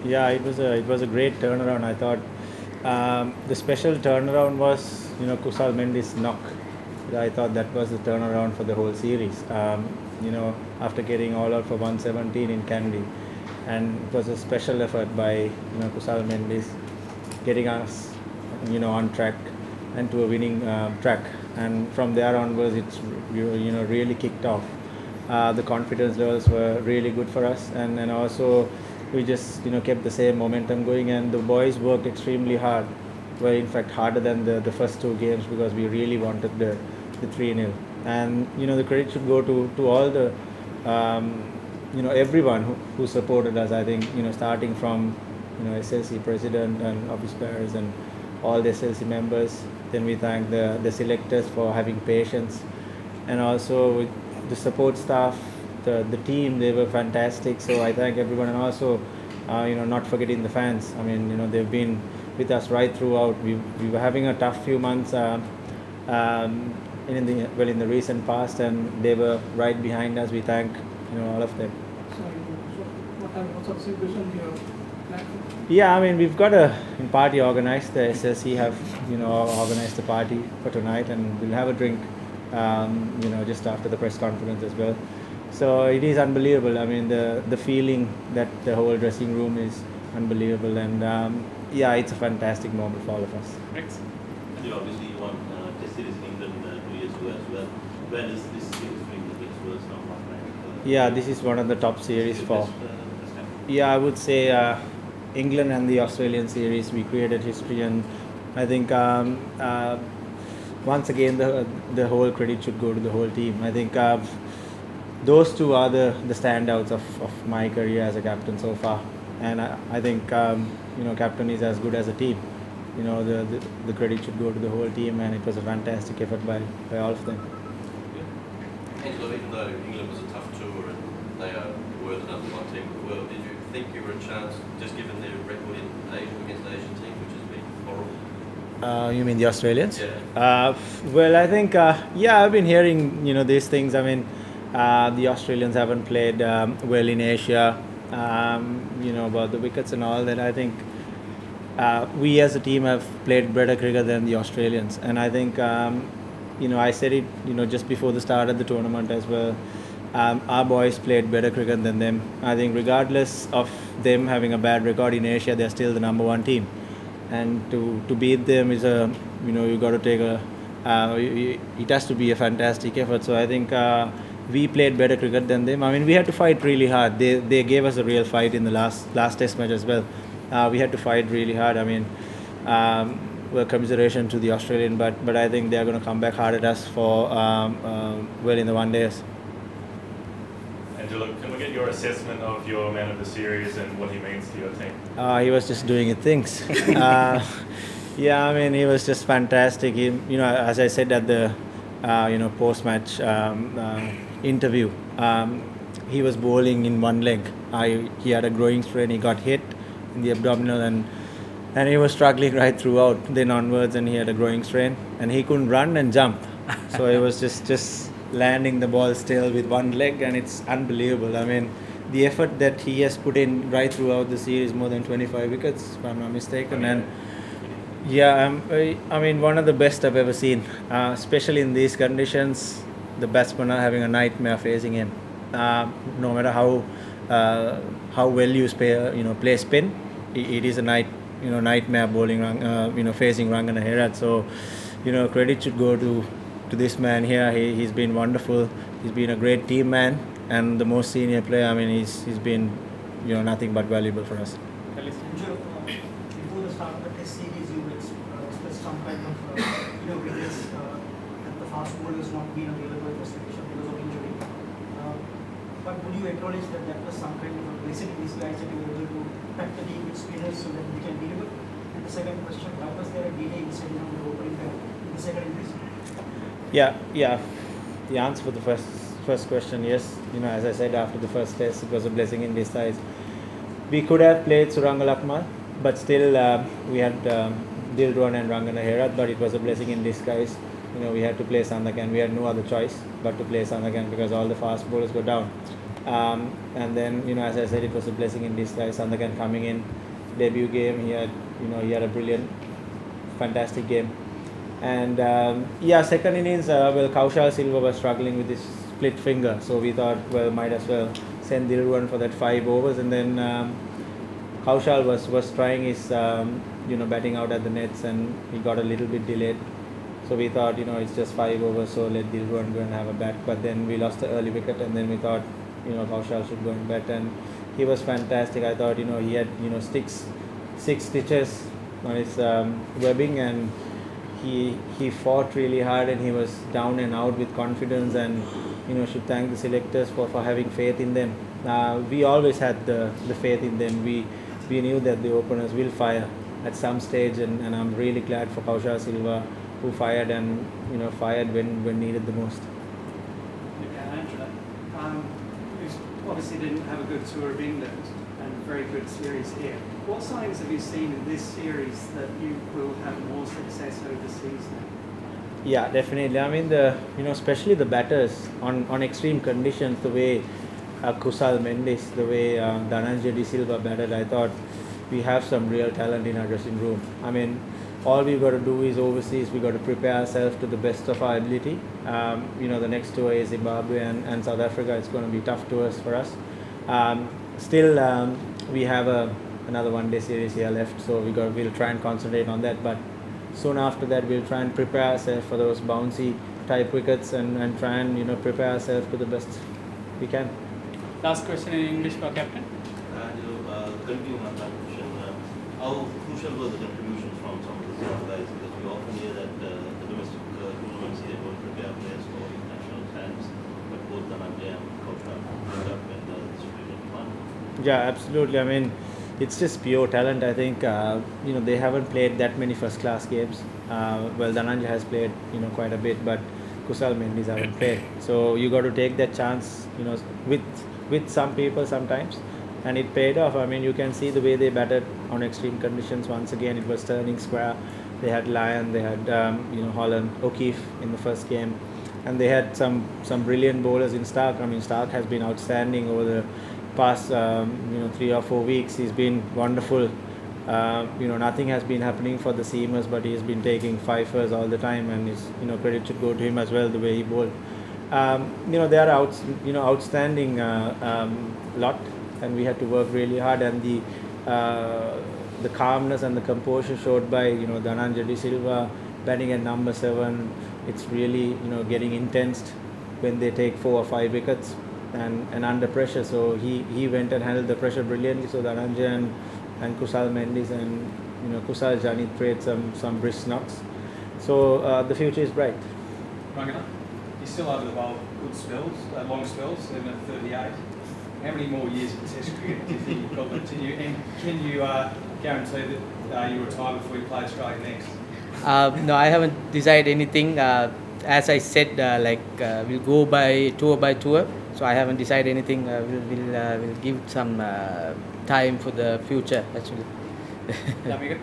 Yeah, it was a great turnaround. I thought the special turnaround was Kusal Mendy's knock. I thought that was the turnaround for the whole series. After getting all out for 117 in Candy, and it was a special effort by Kusal Mendy's getting us on track and to a winning track. And from there onwards, it's really kicked off. The confidence levels were really good for us, and also we just kept the same momentum going, and the boys worked extremely hard, were in fact harder than the first two games, because we really wanted the 3-0. And the credit should go to all the everyone who supported us. I think starting from SLC president and office bearers and all the SLC members. Then we thank the selectors for having patience, and also with the support staff, the team. They were fantastic. So I thank everyone, and also not forgetting the fans. I mean they've been with us right throughout. We were having a tough few months. In the recent past, and they were right behind us. We thank all of them. Sorry, so what sort of celebration you have planned? Yeah, I mean we've got a party organized. The SSC have organized a party for tonight, and we'll have a drink just after the press conference as well. So it is unbelievable. I mean the feeling that the whole dressing room is unbelievable, and yeah, it's a fantastic moment for all of us. Thanks. And you obviously won Test series in England 2 years ago as well. Where does this series bring the Kings towards now? Yeah, this is one of the top series Your for. best time? Yeah, I would say England and the Australian series. We created history, and I think once again the whole credit should go to the whole team. I think those two are the standouts of my career as a captain so far, and I think captain is as good as a team. The credit should go to the whole team, and it was a fantastic effort by all of them. Angelo, even though England was a tough tour and they were the number one team in the world, did you think you were a chance, just given their record in Asia against the Asian team, which has been horrible? You mean the Australians? Yeah. Well, I think yeah, I've been hearing these things. I mean, the Australians haven't played well in Asia. About the wickets and all that. I think we as a team have played better cricket than the Australians, and I think I said it just before the start of the tournament as well. Our boys played better cricket than them. I think regardless of them having a bad record in Asia, they're still the number one team, and to beat them is you got to take a it has to be a fantastic effort. So I think we played better cricket than them. I mean, we had to fight really hard. They gave us a real fight in the last test match as well. We had to fight really hard. I mean, well, commiseration to the Australian, but I think they're going to come back hard at us for in the one days. Angelo, can we get your assessment of your man of the series and what he means to your team? He was just doing things. Yeah, I mean, he was just fantastic. He, as I said at the post-match interview, he was bowling in one leg. He had a growing strain. He got hit in the abdominal, and he was struggling right throughout. Then onwards, and he had a growing strain, and he couldn't run and jump. So he was just landing the ball still with one leg, and it's unbelievable. I mean, the effort that he has put in right throughout the series, more than 25 wickets, if I'm not mistaken, and yeah, I mean, one of the best I've ever seen, especially in these conditions. The batsmen are having a nightmare facing him. No matter how well you play spin, it is a nightmare bowling, facing Rangana Herath. So, credit should go to this man here. He's been wonderful. He's been a great team man and the most senior player. I mean, he's been nothing but valuable for us. Angelo, before the start of the test series, you expressed some kind of regrets that the fast bowlers not being available for selection because of injury. But would you acknowledge that was some kind of a blessing in disguise that you were able to pack the team with spinners so that we can deliver? And the second question, why was there a delay in setting up the opening pair in the second innings? Yeah. The answer for the first question, yes. As I said, after the first test, it was a blessing in disguise. We could have played Surangal Akmal, but still we had Dilruwan and Rangana Herath, but it was a blessing in disguise. We had to play Sandakan. We had no other choice but to play Sandakan because all the fast bowlers go down. And then, as I said, it was a blessing in disguise. Sandakan coming in, debut game, he had a brilliant, fantastic game. And second innings, Kaushal Silva was struggling with his split finger, so we thought, well, might as well send Dilruwan for that 5 overs, and then Kaushal was trying his batting out at the nets, and he got a little bit delayed. So we thought, it's just 5 overs, so let Dilruwan go and have a bat. But then we lost the early wicket, and then we thought, Kaushal should go and bat, and he was fantastic. I thought, he had, 6 stitches on his webbing, and he fought really hard, and he was down and out with confidence, and should thank the selectors for having faith in them. We always had the faith in them. We knew that the openers will fire at some stage, and I'm really glad for Kaushal Silva, who fired, and fired when needed the most. Okay, Angelo, you obviously didn't have a good tour of England and very good series here. What signs have you seen in this series that you will have more success overseas now? Yeah, definitely. I mean, especially the batters on extreme conditions, the way Kusal Mendis, the way Dhananjay De Silva batted, I thought we have some real talent in our dressing room. I mean, all we've got to do is overseas, we've got to prepare ourselves to the best of our ability. The next tour is Zimbabwe and South Africa. It's going to be tough tours for us. Still, we have another one-day series here left, so we'll try and concentrate on that. But soon after that, we'll try and prepare ourselves for those bouncy type wickets and try and prepare ourselves to the best we can. Last question in English for captain. Continuing on that question, how crucial were the contributions from some of the senior guys? Because we often hear that the domestic tournaments here don't prepare players for international stands, but both Dhananjay and Kaushal ended up in the situation one. Yeah, absolutely. I mean, it's just pure talent. I think they haven't played that many first-class games. Dhananjay has played quite a bit, but Kusal Mendis haven't played. So you got to take that chance, with some people sometimes, and it paid off. I mean, you can see the way they batted on extreme conditions. Once again, it was turning square. They had Lyon, they had Holland, O'Keefe in the first game, and they had some brilliant bowlers in Stark. I mean, Stark has been outstanding over the past 3 or 4 weeks. He's been wonderful. Nothing has been happening for the seamers, but he's been taking fifers all the time, and his credit should go to him as well, the way he bowled. They are outstanding lot, and we had to work really hard, and the calmness and the composure showed by Dhananjay De Silva batting at number 7. It's really getting intense when they take 4 or 5 wickets and under pressure. So he went and handled the pressure brilliantly. So Dhananjay and Kusal Mendis and Kusal Jani played some brisk knocks. So the future is bright. Rangana, you're still able to bowl good spells, long spells, even at 38. How many more years of Test cricket do you think you've got to continue? And can you guarantee that you retire before you play Australia next? No, I haven't decided anything. As I said, we'll go by tour. So I haven't decided anything. We'll give some time for the future, actually. Damigan?